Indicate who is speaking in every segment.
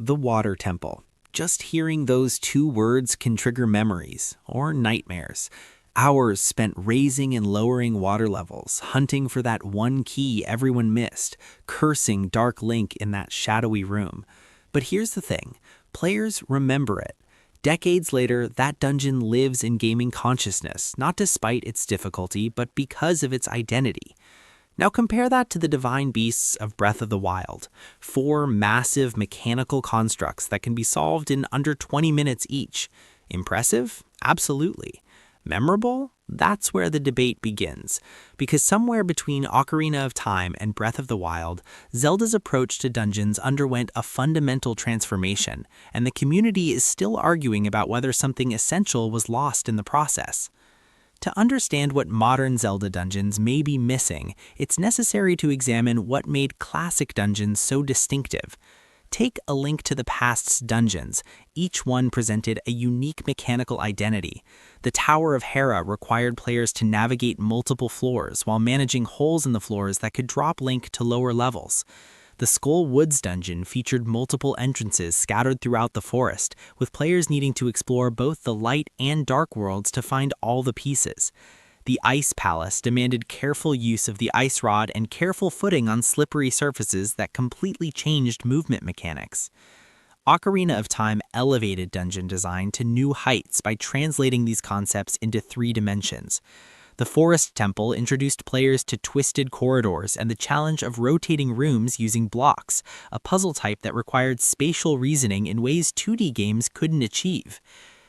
Speaker 1: The Water Temple. Just hearing those two words can trigger memories, or nightmares. Hours spent raising and lowering water levels, hunting for that one key everyone missed, cursing Dark Link in that shadowy room. But here's the thing, players remember it. Decades later, that dungeon lives in gaming consciousness, not despite its difficulty, but because of its identity. Now compare that to the divine beasts of Breath of the Wild, 4 massive mechanical constructs that can be solved in under 20 minutes each. Impressive? Absolutely. Memorable? That's where the debate begins, because somewhere between Ocarina of Time and Breath of the Wild, Zelda's approach to dungeons underwent a fundamental transformation, and the community is still arguing about whether something essential was lost in the process. To understand what modern Zelda dungeons may be missing, it's necessary to examine what made classic dungeons so distinctive. Take A Link to the Past's dungeons. Each one presented a unique mechanical identity. The Tower of Hera required players to navigate multiple floors while managing holes in the floors that could drop Link to lower levels. The Skull Woods dungeon featured multiple entrances scattered throughout the forest, with players needing to explore both the light and dark worlds to find all the pieces. The Ice Palace demanded careful use of the ice rod and careful footing on slippery surfaces that completely changed movement mechanics. Ocarina of Time elevated dungeon design to new heights by translating these concepts into 3 dimensions. The Forest Temple introduced players to twisted corridors and the challenge of rotating rooms using blocks, a puzzle type that required spatial reasoning in ways 2D games couldn't achieve.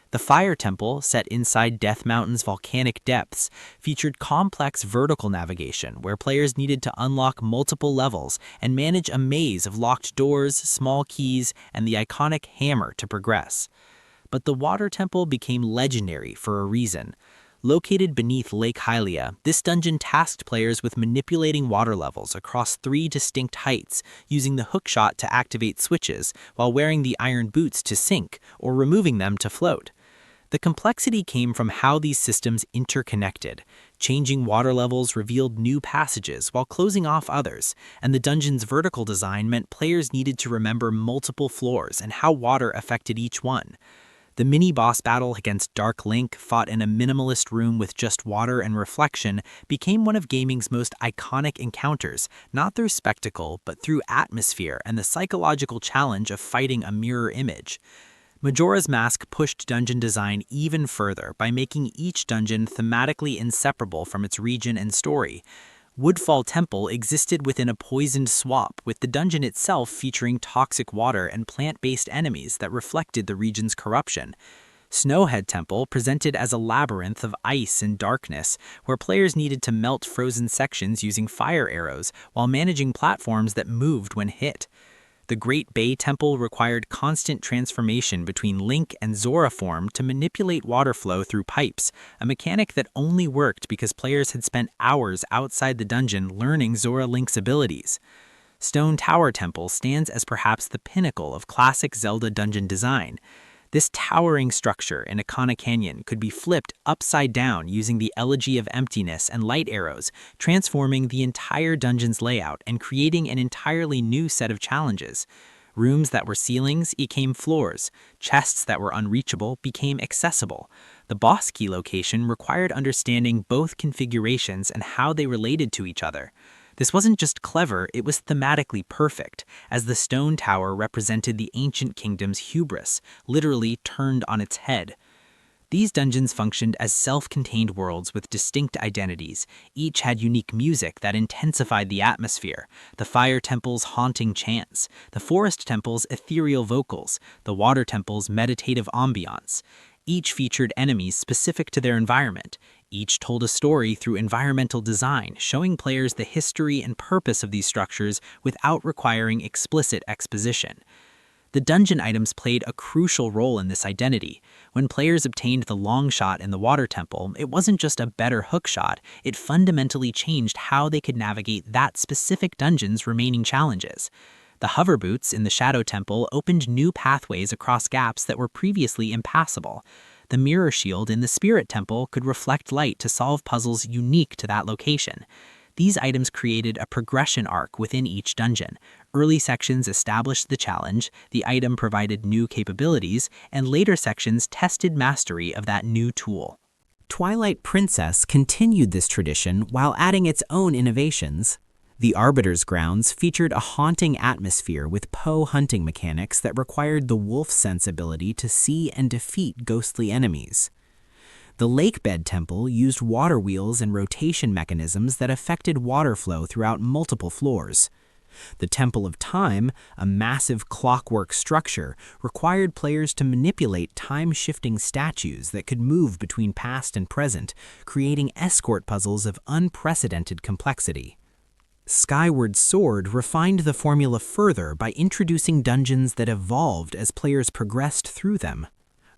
Speaker 1: The Fire Temple, set inside Death Mountain's volcanic depths, featured complex vertical navigation where players needed to unlock multiple levels and manage a maze of locked doors, small keys, and the iconic hammer to progress. But the Water Temple became legendary for a reason. Located beneath Lake Hylia, this dungeon tasked players with manipulating water levels across 3 distinct heights, using the hookshot to activate switches while wearing the iron boots to sink or removing them to float. The complexity came from how these systems interconnected. Changing water levels revealed new passages while closing off others, and the dungeon's vertical design meant players needed to remember multiple floors and how water affected each one. The mini-boss battle against Dark Link, fought in a minimalist room with just water and reflection, became one of gaming's most iconic encounters, not through spectacle, but through atmosphere and the psychological challenge of fighting a mirror image. Majora's Mask pushed dungeon design even further by making each dungeon thematically inseparable from its region and story. Woodfall Temple existed within a poisoned swamp, with the dungeon itself featuring toxic water and plant-based enemies that reflected the region's corruption. Snowhead Temple presented as a labyrinth of ice and darkness, where players needed to melt frozen sections using fire arrows while managing platforms that moved when hit. The Great Bay Temple required constant transformation between Link and Zora form to manipulate water flow through pipes, a mechanic that only worked because players had spent hours outside the dungeon learning Zora Link's abilities. Stone Tower Temple stands as perhaps the pinnacle of classic Zelda dungeon design. This towering structure in Akana Canyon could be flipped upside down using the Elegy of Emptiness and light arrows, transforming the entire dungeon's layout and creating an entirely new set of challenges. Rooms that were ceilings became floors. Chests that were unreachable became accessible. The boss key location required understanding both configurations and how they related to each other. This wasn't just clever, it was thematically perfect, as the stone tower represented the ancient kingdom's hubris, literally turned on its head. These dungeons functioned as self-contained worlds with distinct identities. Each had unique music that intensified the atmosphere: the Fire Temple's haunting chants, the Forest Temple's ethereal vocals, the Water Temple's meditative ambiance. Each featured enemies specific to their environment. Each told a story through environmental design, showing players the history and purpose of these structures without requiring explicit exposition. The dungeon items played a crucial role in this identity. When players obtained the long shot in the Water Temple, it wasn't just a better hook shot, it fundamentally changed how they could navigate that specific dungeon's remaining challenges. The hover boots in the Shadow Temple opened new pathways across gaps that were previously impassable. The mirror shield in the Spirit Temple could reflect light to solve puzzles unique to that location. These items created a progression arc within each dungeon. Early sections established the challenge, the item provided new capabilities, and later sections tested mastery of that new tool. Twilight Princess continued this tradition while adding its own innovations. The Arbiter's grounds featured a haunting atmosphere with hunting mechanics that required the wolf sensibility to see and defeat ghostly enemies. The Lakebed Temple used water wheels and rotation mechanisms that affected water flow throughout multiple floors. The Temple of Time, a massive clockwork structure, required players to manipulate time-shifting statues that could move between past and present, creating escort puzzles of unprecedented complexity. Skyward Sword refined the formula further by introducing dungeons that evolved as players progressed through them.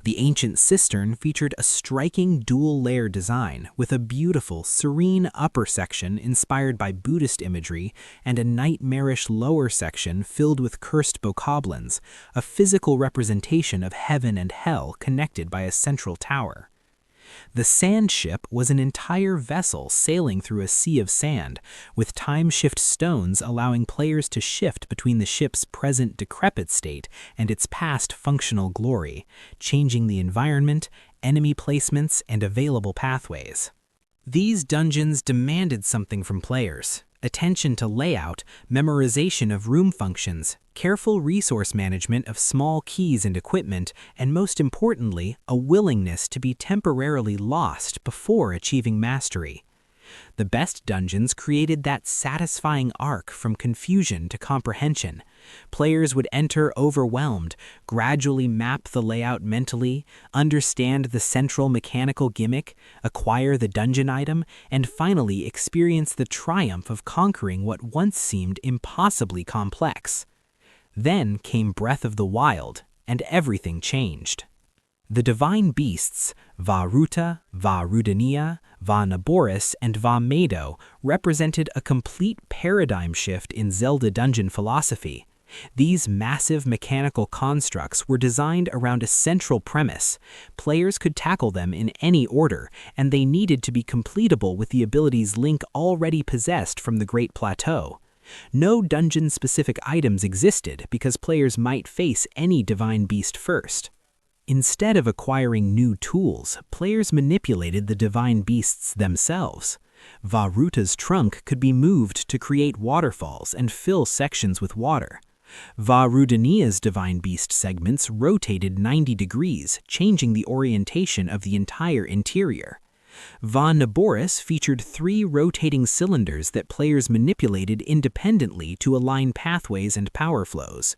Speaker 1: The Ancient Cistern featured a striking dual-layer design with a beautiful, serene upper section inspired by Buddhist imagery and a nightmarish lower section filled with cursed bokoblins, a physical representation of heaven and hell connected by a central tower. The Sand Ship was an entire vessel sailing through a sea of sand, with time-shift stones allowing players to shift between the ship's present decrepit state and its past functional glory, changing the environment, enemy placements, and available pathways. These dungeons demanded something from players: attention to layout, memorization of room functions, careful resource management of small keys and equipment, and most importantly, a willingness to be temporarily lost before achieving mastery. The best dungeons created that satisfying arc from confusion to comprehension. Players would enter overwhelmed, gradually map the layout mentally, understand the central mechanical gimmick, acquire the dungeon item, and finally experience the triumph of conquering what once seemed impossibly complex. Then came Breath of the Wild, and everything changed. The divine beasts, Vah Ruta, Vah Rudania, Vah Naboris, and Vah Mado, represented a complete paradigm shift in Zelda dungeon philosophy. These massive mechanical constructs were designed around a central premise. Players could tackle them in any order, and they needed to be completable with the abilities Link already possessed from the Great Plateau. No dungeon-specific items existed because players might face any divine beast first. Instead of acquiring new tools, players manipulated the divine beasts themselves. Vah Ruta's trunk could be moved to create waterfalls and fill sections with water. Vah Rudania's divine beast segments rotated 90 degrees, changing the orientation of the entire interior. Vah Naboris featured 3 rotating cylinders that players manipulated independently to align pathways and power flows.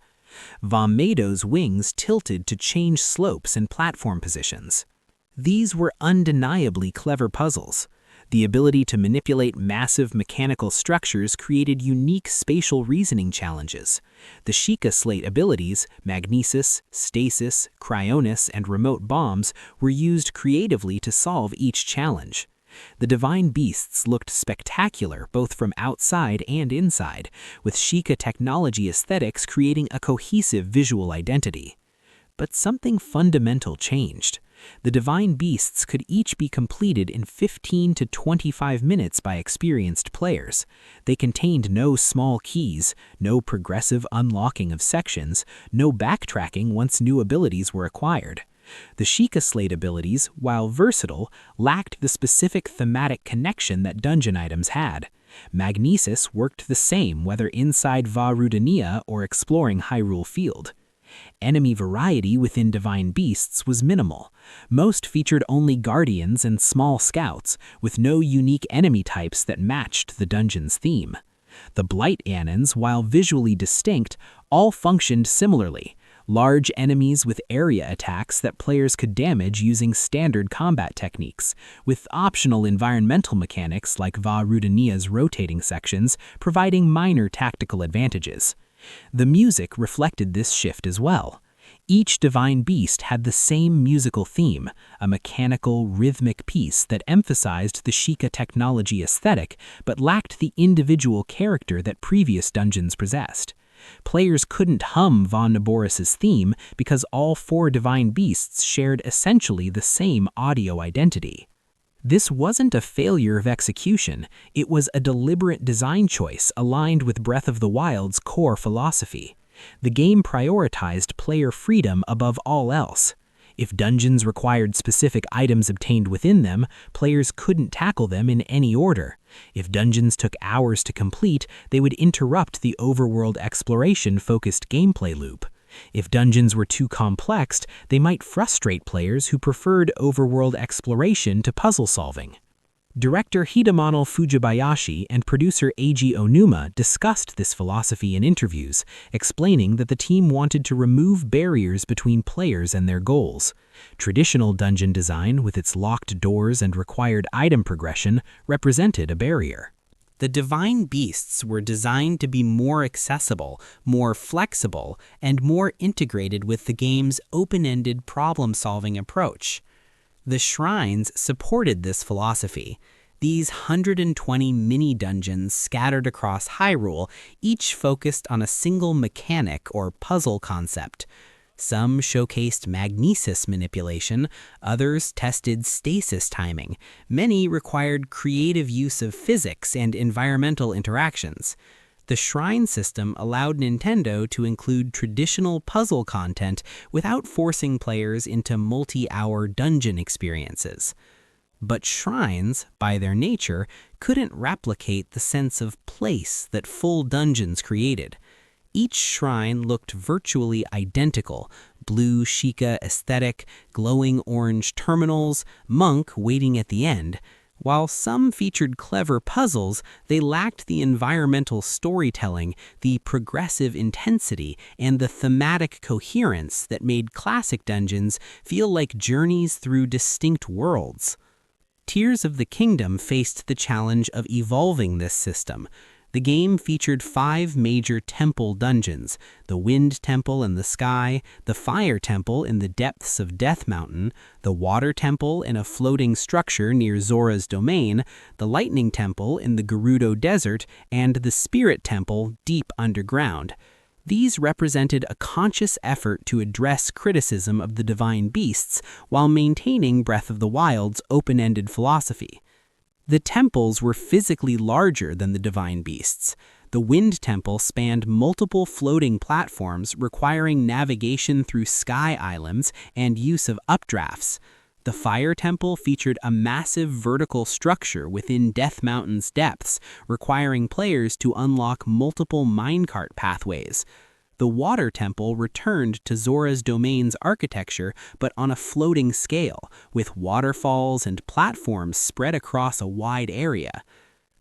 Speaker 1: Vah Mado's wings tilted to change slopes and platform positions. These were undeniably clever puzzles. The ability to manipulate massive mechanical structures created unique spatial reasoning challenges. The Sheikah Slate abilities, Magnesis, Stasis, Cryonis, and Remote Bombs, were used creatively to solve each challenge. The divine beasts looked spectacular both from outside and inside, with Sheikah technology aesthetics creating a cohesive visual identity. But something fundamental changed. The divine beasts could each be completed in 15 to 25 minutes by experienced players. They contained no small keys, no progressive unlocking of sections, no backtracking once new abilities were acquired. The Sheikah Slate abilities, while versatile, lacked the specific thematic connection that dungeon items had. Magnesis worked the same whether inside Vah Rudania or exploring Hyrule Field. Enemy variety within divine beasts was minimal. Most featured only guardians and small scouts, with no unique enemy types that matched the dungeon's theme. The Blight Annons, while visually distinct, all functioned similarly. Large enemies with area attacks that players could damage using standard combat techniques, with optional environmental mechanics like Vah Rudania's rotating sections providing minor tactical advantages. The music reflected this shift as well. Each divine beast had the same musical theme, a mechanical, rhythmic piece that emphasized the Sheikah technology aesthetic but lacked the individual character that previous dungeons possessed. Players couldn't hum Vah Naboris' theme because all 4 divine beasts shared essentially the same audio identity.
Speaker 2: This wasn't a failure of execution, it was a deliberate design choice aligned with Breath of the Wild's core philosophy. The game prioritized player freedom above all else. If dungeons required specific items obtained within them, players couldn't tackle them in any order. If dungeons took hours to complete, they would interrupt the overworld exploration-focused gameplay loop. If dungeons were too complex, they might frustrate players who preferred overworld exploration to puzzle solving. Director Hidemano Fujibayashi and producer Eiji Onuma discussed this philosophy in interviews, explaining that the team wanted to remove barriers between players and their goals. Traditional dungeon design, with its locked doors and required item progression, represented a barrier.
Speaker 1: The divine beasts were designed to be more accessible, more flexible, and more integrated with the game's open-ended problem-solving approach. The shrines supported this philosophy. These 120 mini-dungeons scattered across Hyrule, each focused on a single mechanic or puzzle concept. Some showcased magnesis manipulation, others tested stasis timing. Many required creative use of physics and environmental interactions. The shrine system allowed Nintendo to include traditional puzzle content without forcing players into multi-hour dungeon experiences. But shrines, by their nature, couldn't replicate the sense of place that full dungeons created. Each shrine looked virtually identical: blue Sheikah aesthetic, glowing orange terminals, monk waiting at the end. While some featured clever puzzles, they lacked the environmental storytelling, the progressive intensity, and the thematic coherence that made classic dungeons feel like journeys through distinct worlds. Tears of the Kingdom faced the challenge of evolving this system. The game featured 5 major temple dungeons: the Wind Temple in the sky, the Fire Temple in the depths of Death Mountain, the Water Temple in a floating structure near Zora's Domain, the Lightning Temple in the Gerudo Desert, and the Spirit Temple deep underground. These represented a conscious effort to address criticism of the divine beasts while maintaining Breath of the Wild's open-ended philosophy. The temples were physically larger than the divine beasts. The Wind Temple spanned multiple floating platforms requiring navigation through sky islands and use of updrafts. The Fire Temple featured a massive vertical structure within Death Mountain's depths, requiring players to unlock multiple minecart pathways. The Water Temple returned to Zora's Domain's architecture, but on a floating scale, with waterfalls and platforms spread across a wide area.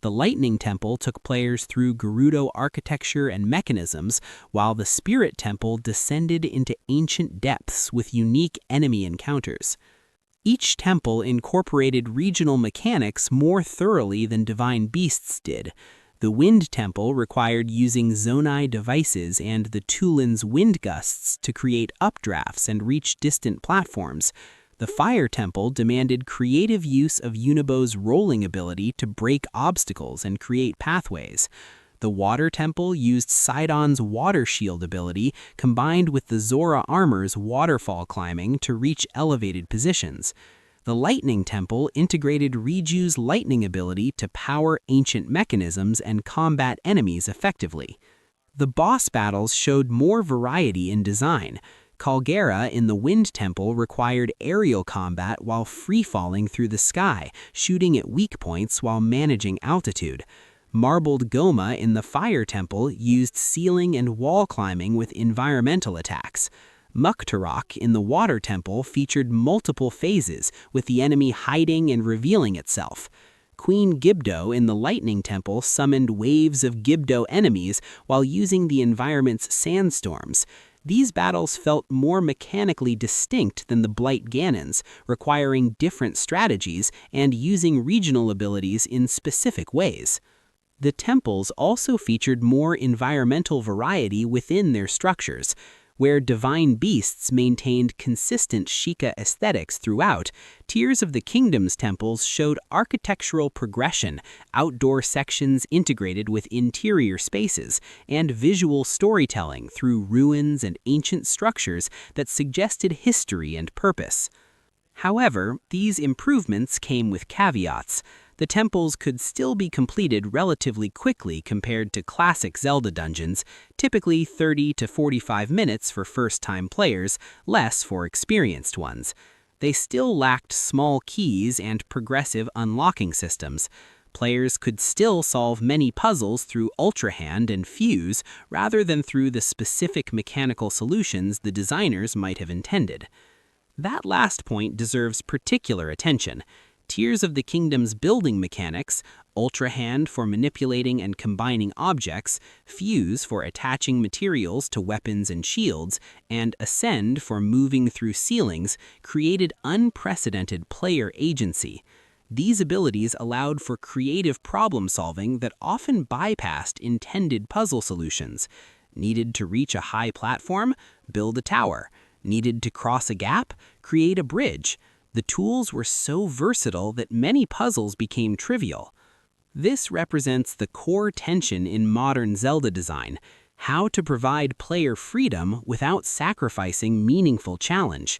Speaker 1: The Lightning Temple took players through Gerudo architecture and mechanisms, while the Spirit Temple descended into ancient depths with unique enemy encounters. Each temple incorporated regional mechanics more thoroughly than divine beasts did. The Wind Temple required using Zonai devices and the Tulin's wind gusts to create updrafts and reach distant platforms. The Fire Temple demanded creative use of Unibo's rolling ability to break obstacles and create pathways. The Water Temple used Sidon's water shield ability combined with the Zora armor's waterfall climbing to reach elevated positions. The Lightning Temple integrated Riju's lightning ability to power ancient mechanisms and combat enemies effectively. The boss battles showed more variety in design. Calgera in the Wind Temple required aerial combat while free-falling through the sky, shooting at weak points while managing altitude. Marbled Goma in the Fire Temple used ceiling and wall climbing with environmental attacks. Muktarok in the Water Temple featured multiple phases, with the enemy hiding and revealing itself. Queen Gibdo in the Lightning Temple summoned waves of Gibdo enemies while using the environment's sandstorms. These battles felt more mechanically distinct than the Blight Ganons, requiring different strategies and using regional abilities in specific ways. The temples also featured more environmental variety within their structures. Where divine beasts maintained consistent Sheikah aesthetics throughout, Tears of the Kingdom's temples showed architectural progression, outdoor sections integrated with interior spaces, and visual storytelling through ruins and ancient structures that suggested history and purpose.
Speaker 2: However, these improvements came with caveats. The temples could still be completed relatively quickly compared to classic Zelda dungeons, typically 30 to 45 minutes for first-time players, less for experienced ones. They still lacked small keys and progressive unlocking systems. Players could still solve many puzzles through Ultra Hand and Fuse rather than through the specific mechanical solutions the designers might have intended. That last point deserves particular attention. Tears of the Kingdom's building mechanics, Ultra Hand for manipulating and combining objects, Fuse for attaching materials to weapons and shields, and Ascend for moving through ceilings, created unprecedented player agency. These abilities allowed for creative problem-solving that often bypassed intended puzzle solutions. Needed to reach a high platform? Build a tower. Needed to cross a gap? Create a bridge. The tools were so versatile that many puzzles became trivial. This represents the core tension in modern Zelda design: how to provide player freedom without sacrificing meaningful challenge.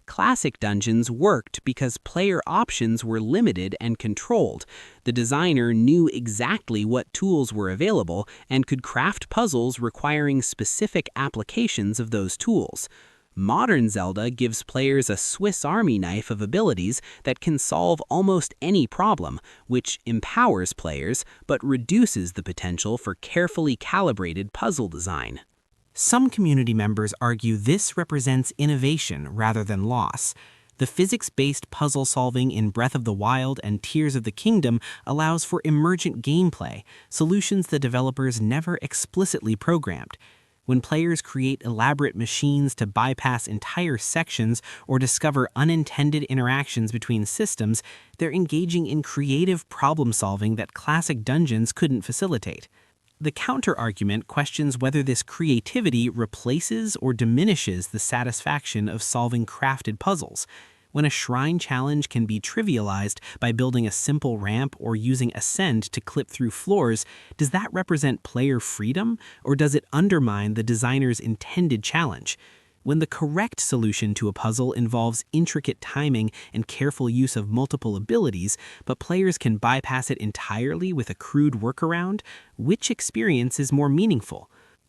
Speaker 2: Classic dungeons worked because player options were limited and controlled. The designer knew exactly what tools were available and could craft puzzles requiring specific applications of those tools. Modern Zelda gives players a Swiss Army knife of abilities that can solve almost any problem, which empowers players but reduces the potential for carefully calibrated puzzle design.
Speaker 1: Some community members argue this represents innovation rather than loss. The physics-based puzzle solving in Breath of the Wild and Tears of the Kingdom allows for emergent gameplay, solutions the developers never explicitly programmed. When players create elaborate machines to bypass entire sections or discover unintended interactions between systems, they're engaging in creative problem-solving that classic dungeons couldn't facilitate. The counter-argument questions whether this creativity replaces or diminishes the satisfaction of solving crafted puzzles. When a shrine challenge can be trivialized by building a simple ramp or using Ascend to clip through floors, does that represent player freedom, or does it undermine the designer's intended challenge? When the correct solution to a puzzle involves intricate timing and careful use of multiple abilities, but players can bypass it entirely with a crude workaround, which experience is more meaningful?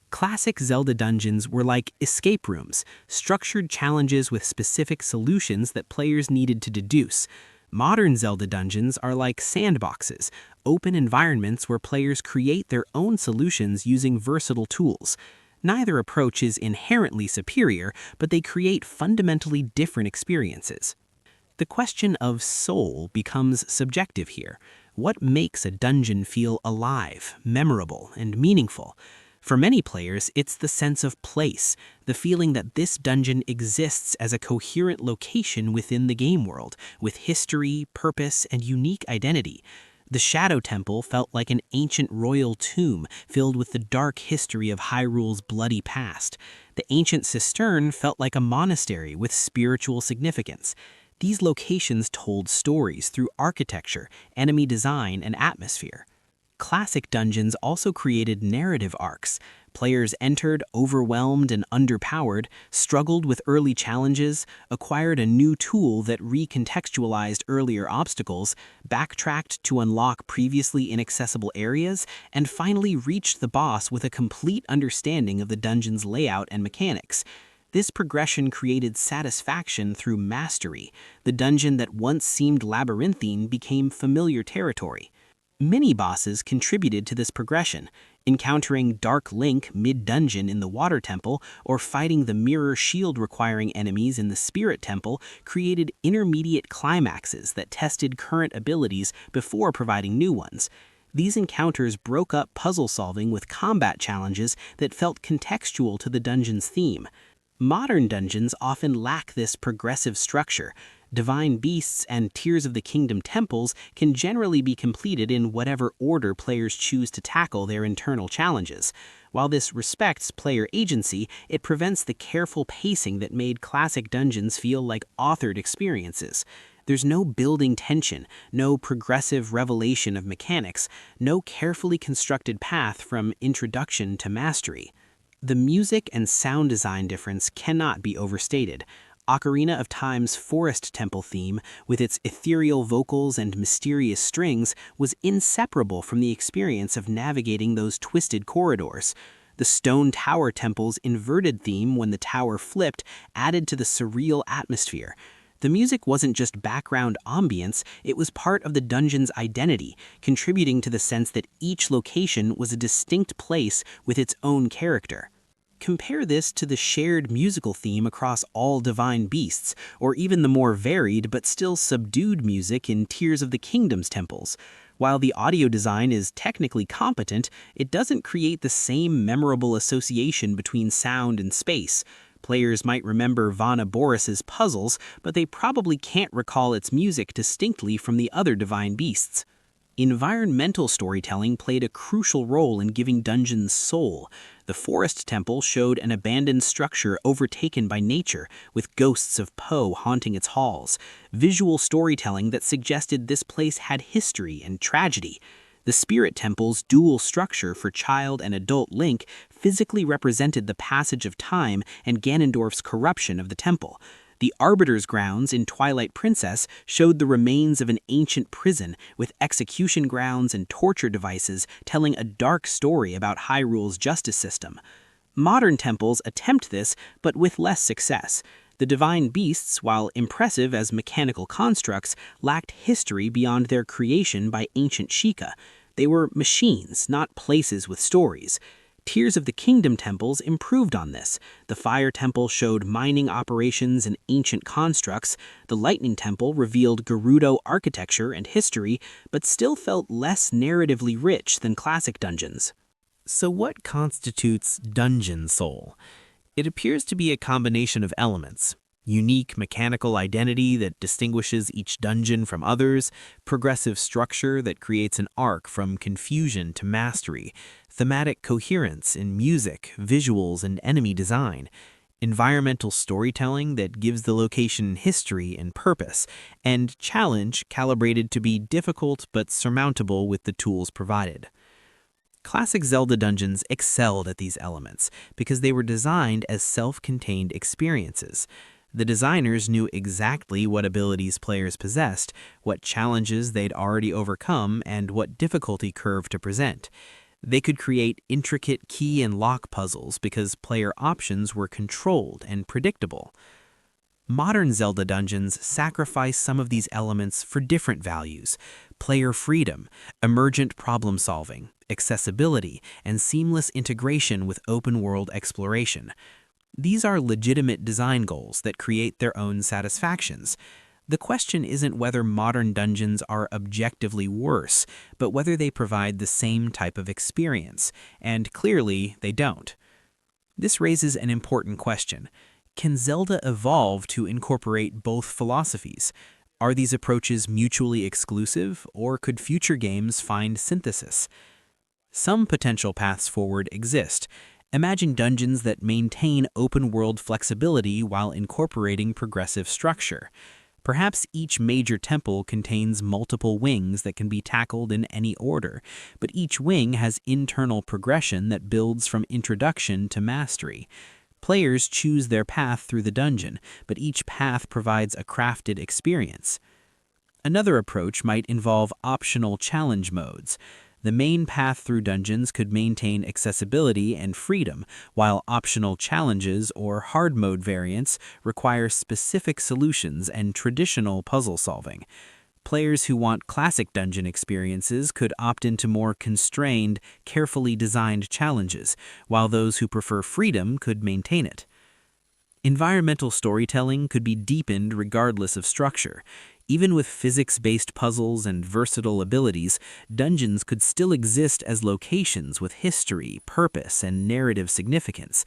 Speaker 1: Classic Zelda dungeons were like escape rooms, structured challenges with specific solutions that players needed to deduce. Modern Zelda dungeons are like sandboxes, open environments where players create their own solutions using versatile tools. Neither approach is inherently superior, but they create fundamentally different experiences. The question of soul becomes subjective here. What makes a dungeon feel alive, memorable, and meaningful? For many players, it's the sense of place, the feeling that this dungeon exists as a coherent location within the game world, with history, purpose, and unique identity. The Shadow Temple felt like an ancient royal tomb filled with the dark history of Hyrule's bloody past. The ancient cistern felt like a monastery with spiritual significance. These locations told stories through architecture, enemy design, and atmosphere. Classic dungeons also created narrative arcs. Players entered overwhelmed and underpowered, struggled with early challenges, acquired a new tool that recontextualized earlier obstacles, backtracked to unlock previously inaccessible areas, and finally reached the boss with a complete understanding of the dungeon's layout and mechanics. This progression created satisfaction through mastery. The dungeon that once seemed labyrinthine became familiar territory. Many bosses contributed to this progression. Encountering Dark Link mid-dungeon in the Water Temple or fighting the mirror shield-requiring enemies in the Spirit Temple created intermediate climaxes that tested current abilities before providing new ones. These encounters broke up puzzle solving with combat challenges that felt contextual to the dungeon's theme. Modern dungeons often lack this progressive structure. Divine Beasts and Tears of the Kingdom temples can generally be completed in whatever order players choose to tackle their internal challenges. While this respects player agency, it prevents the careful pacing that made classic dungeons feel like authored experiences. There's no building tension, no progressive revelation of mechanics, no carefully constructed path from introduction to mastery. The music and sound design difference cannot be overstated.
Speaker 2: Ocarina of Time's Forest Temple theme, with its ethereal vocals and mysterious strings, was inseparable from the experience of navigating those twisted corridors. The Stone Tower Temple's inverted theme when the tower flipped added to the surreal atmosphere. The music wasn't just background ambience, it was part of the dungeon's identity, contributing to the sense that each location was a distinct place with its own character. Compare this to the shared musical theme across all divine beasts, or even the more varied but still subdued music in Tears of the Kingdom's temples. While the audio design is technically competent, it doesn't create the same memorable association between sound and space. Players might remember Vana Boris's puzzles, but they probably can't recall its music distinctly from the other divine beasts. Environmental storytelling played a crucial role in giving dungeons soul. The Forest Temple showed an abandoned structure overtaken by nature, with ghosts of Poe haunting its halls, visual storytelling that suggested this place had history and tragedy. The Spirit Temple's dual structure for child and adult Link physically represented the passage of time and Ganondorf's corruption of the temple. The Arbiter's grounds in Twilight Princess showed the remains of an ancient prison with execution grounds and torture devices telling a dark story about Hyrule's justice system. Modern temples attempt this, but with less success. The divine beasts, while impressive as mechanical constructs, lacked history beyond their creation by ancient Sheikah. They were machines, not places with stories. Tears of the Kingdom temples improved on this. The Fire Temple showed mining operations and ancient constructs. The Lightning Temple revealed Gerudo architecture and history, but still felt less narratively rich than classic dungeons.
Speaker 1: So what constitutes dungeon soul? It appears to be a combination of elements: unique mechanical identity that distinguishes each dungeon from others, progressive structure that creates an arc from confusion to mastery, thematic coherence in music, visuals, and enemy design, environmental storytelling that gives the location history and purpose, and challenge calibrated to be difficult but surmountable with the tools provided. Classic Zelda dungeons excelled at these elements because they were designed as self-contained experiences. The designers knew exactly what abilities players possessed, what challenges they'd already overcome, and what difficulty curve to present. They could create intricate key and lock puzzles because player options were controlled and predictable. Modern Zelda dungeons sacrifice some of these elements for different values: player freedom, emergent problem solving, accessibility, and seamless integration with open-world exploration. These are legitimate design goals that create their own satisfactions. The question isn't whether modern dungeons are objectively worse, but whether they provide the same type of experience, and clearly they don't. This raises an important question. Can Zelda evolve to incorporate both philosophies? Are these approaches mutually exclusive, or could future games find synthesis? Some potential paths forward exist. Imagine dungeons that maintain open-world flexibility while incorporating progressive structure. Perhaps each major temple contains multiple wings that can be tackled in any order, but each wing has internal progression that builds from introduction to mastery. Players choose their path through the dungeon, but each path provides a crafted experience. Another approach might involve optional challenge modes. The main path through dungeons could maintain accessibility and freedom, while optional challenges or hard mode variants require specific solutions and traditional puzzle solving. Players who want classic dungeon experiences could opt into more constrained, carefully designed challenges, while those who prefer freedom could maintain it. Environmental storytelling could be deepened regardless of structure. Even with physics-based puzzles and versatile abilities, dungeons could still exist as locations with history, purpose, and narrative significance.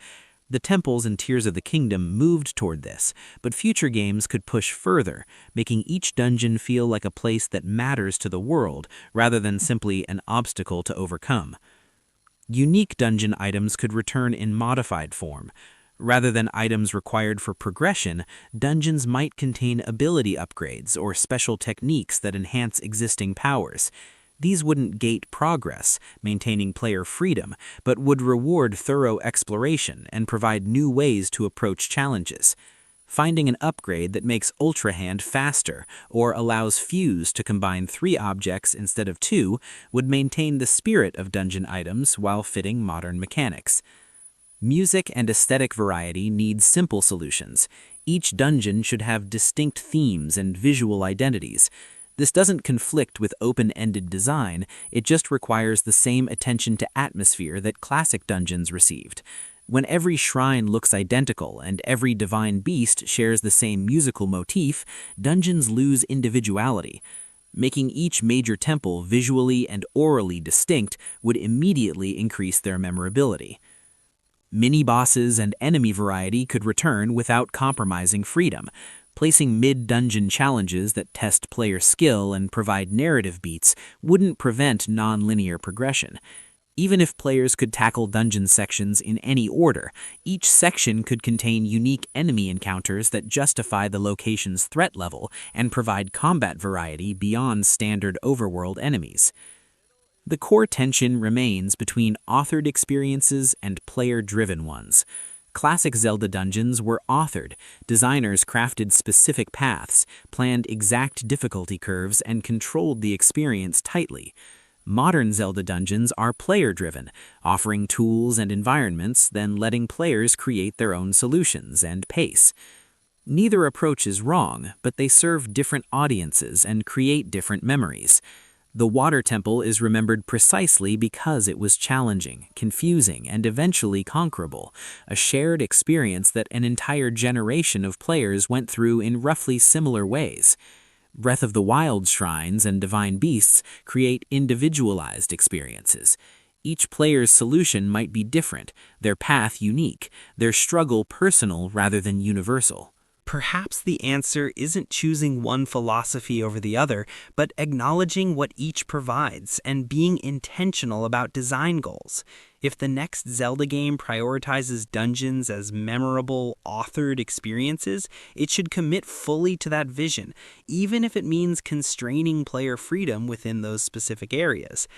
Speaker 1: The temples in Tears of the Kingdom moved toward this, but future games could push further, making each dungeon feel like a place that matters to the world rather than simply an obstacle to overcome. Unique dungeon items could return in modified form. Rather than items required for progression, dungeons might contain ability upgrades or special techniques that enhance existing powers. These wouldn't gate progress, maintaining player freedom, but would reward thorough exploration and provide new ways to approach challenges. Finding an upgrade that makes Ultra Hand faster or allows Fuse to combine 3 objects instead of 2 would maintain the spirit of dungeon items while fitting modern mechanics. Music and aesthetic variety need simple solutions. Each dungeon should have distinct themes and visual identities. This doesn't conflict with open-ended design, it just requires the same attention to atmosphere that classic dungeons received. When every shrine looks identical and every divine beast shares the same musical motif, dungeons lose individuality. Making each major temple visually and aurally distinct would immediately increase their memorability. Mini-bosses and enemy variety could return without compromising freedom. Placing mid-dungeon challenges that test player skill and provide narrative beats wouldn't prevent non-linear progression. Even if players could tackle dungeon sections in any order, each section could contain unique enemy encounters that justify the location's threat level and provide combat variety beyond standard overworld enemies. The core tension remains between authored experiences and player-driven ones. Classic Zelda dungeons were authored. Designers crafted specific paths, planned exact difficulty curves, and controlled the experience tightly. Modern Zelda dungeons are player-driven, offering tools and environments, then letting players create their own solutions and pace. Neither approach is wrong, but they serve different audiences and create different memories. The Water Temple is remembered precisely because it was challenging, confusing, and eventually conquerable, a shared experience that an entire generation of players went through in roughly similar ways. Breath of the Wild shrines and divine beasts create individualized experiences. Each player's solution might be different, their path unique, their struggle personal rather than universal.
Speaker 3: Perhaps the answer isn't choosing one philosophy over the other, but acknowledging what each provides and being intentional about design goals. If the next Zelda game prioritizes dungeons as memorable, authored experiences, it should commit fully to that vision, even if it means constraining player freedom within those specific areas.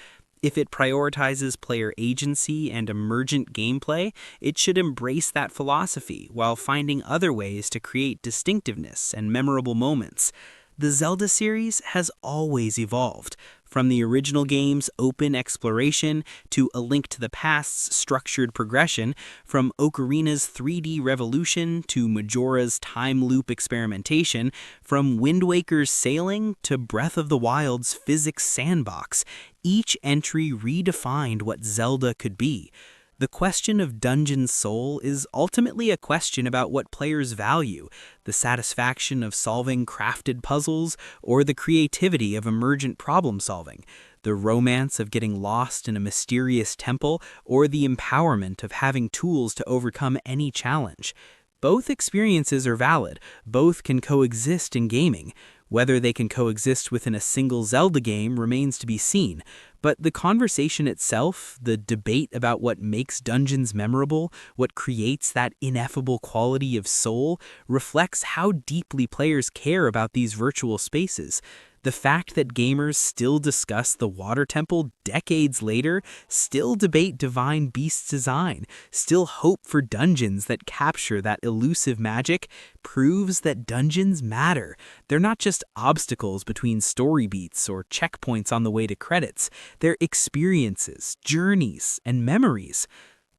Speaker 3: If it prioritizes player agency and emergent gameplay, it should embrace that philosophy while finding other ways to create distinctiveness and memorable moments. The Zelda series has always evolved, from the original game's open exploration to A Link to the Past's structured progression, from Ocarina's 3D revolution to Majora's time loop experimentation, from Wind Waker's sailing to Breath of the Wild's physics sandbox. Each entry redefined what Zelda could be. The question of Dungeon Soul is ultimately a question about what players value, the satisfaction of solving crafted puzzles or the creativity of emergent problem solving, the romance of getting lost in a mysterious temple or the empowerment of having tools to overcome any challenge. Both experiences are valid, both can coexist in gaming. Whether they can coexist within a single Zelda game remains to be seen, but the conversation itself, the debate about what makes dungeons memorable, what creates that ineffable quality of soul, reflects how deeply players care about these virtual spaces. The fact that gamers still discuss the Water Temple decades later, still debate Divine Beast's design, still hope for dungeons that capture that elusive magic, proves that dungeons matter. They're not just obstacles between story beats or checkpoints on the way to credits. They're experiences, journeys, and memories.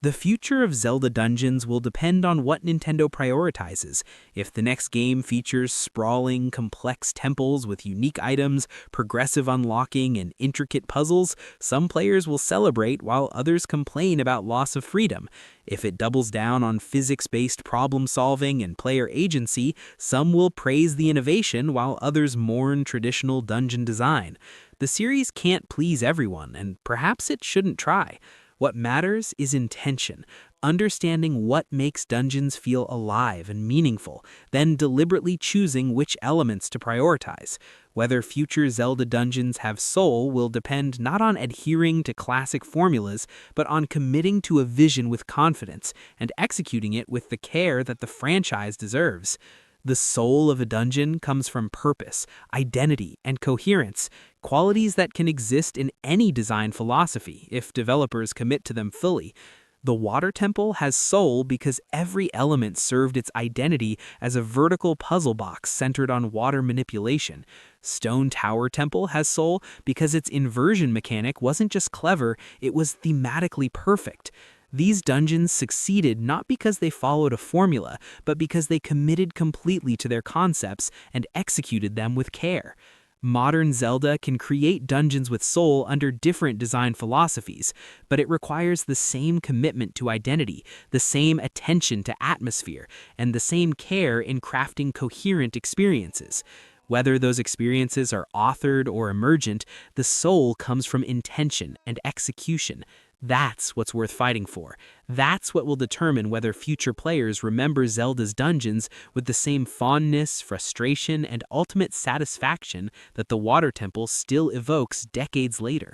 Speaker 3: The future of Zelda dungeons will depend on what Nintendo prioritizes. If the next game features sprawling, complex temples with unique items, progressive unlocking, and intricate puzzles, some players will celebrate while others complain about loss of freedom. If it doubles down on physics-based problem solving and player agency, some will praise the innovation while others mourn traditional dungeon design. The series can't please everyone, and perhaps it shouldn't try. What matters is intention, understanding what makes dungeons feel alive and meaningful, then deliberately choosing which elements to prioritize. Whether future Zelda dungeons have soul will depend not on adhering to classic formulas, but on committing to a vision with confidence and executing it with the care that the franchise deserves. The soul of a dungeon comes from purpose, identity, and coherence, qualities that can exist in any design philosophy if developers commit to them fully.
Speaker 2: The Water Temple has soul because every element served its identity as a vertical puzzle box centered on water manipulation. Stone Tower Temple has soul because its inversion mechanic wasn't just clever, it was thematically perfect. These dungeons succeeded not because they followed a formula, but because they committed completely to their concepts and executed them with care. Modern Zelda can create dungeons with soul under different design philosophies, but it requires the same commitment to identity, the same attention to atmosphere, and the same care in crafting coherent experiences. Whether those experiences are authored or emergent, the soul comes from intention and execution. That's what's worth fighting for. That's what will determine whether future players remember Zelda's dungeons with the same fondness, frustration, and ultimate satisfaction that the Water Temple still evokes decades later.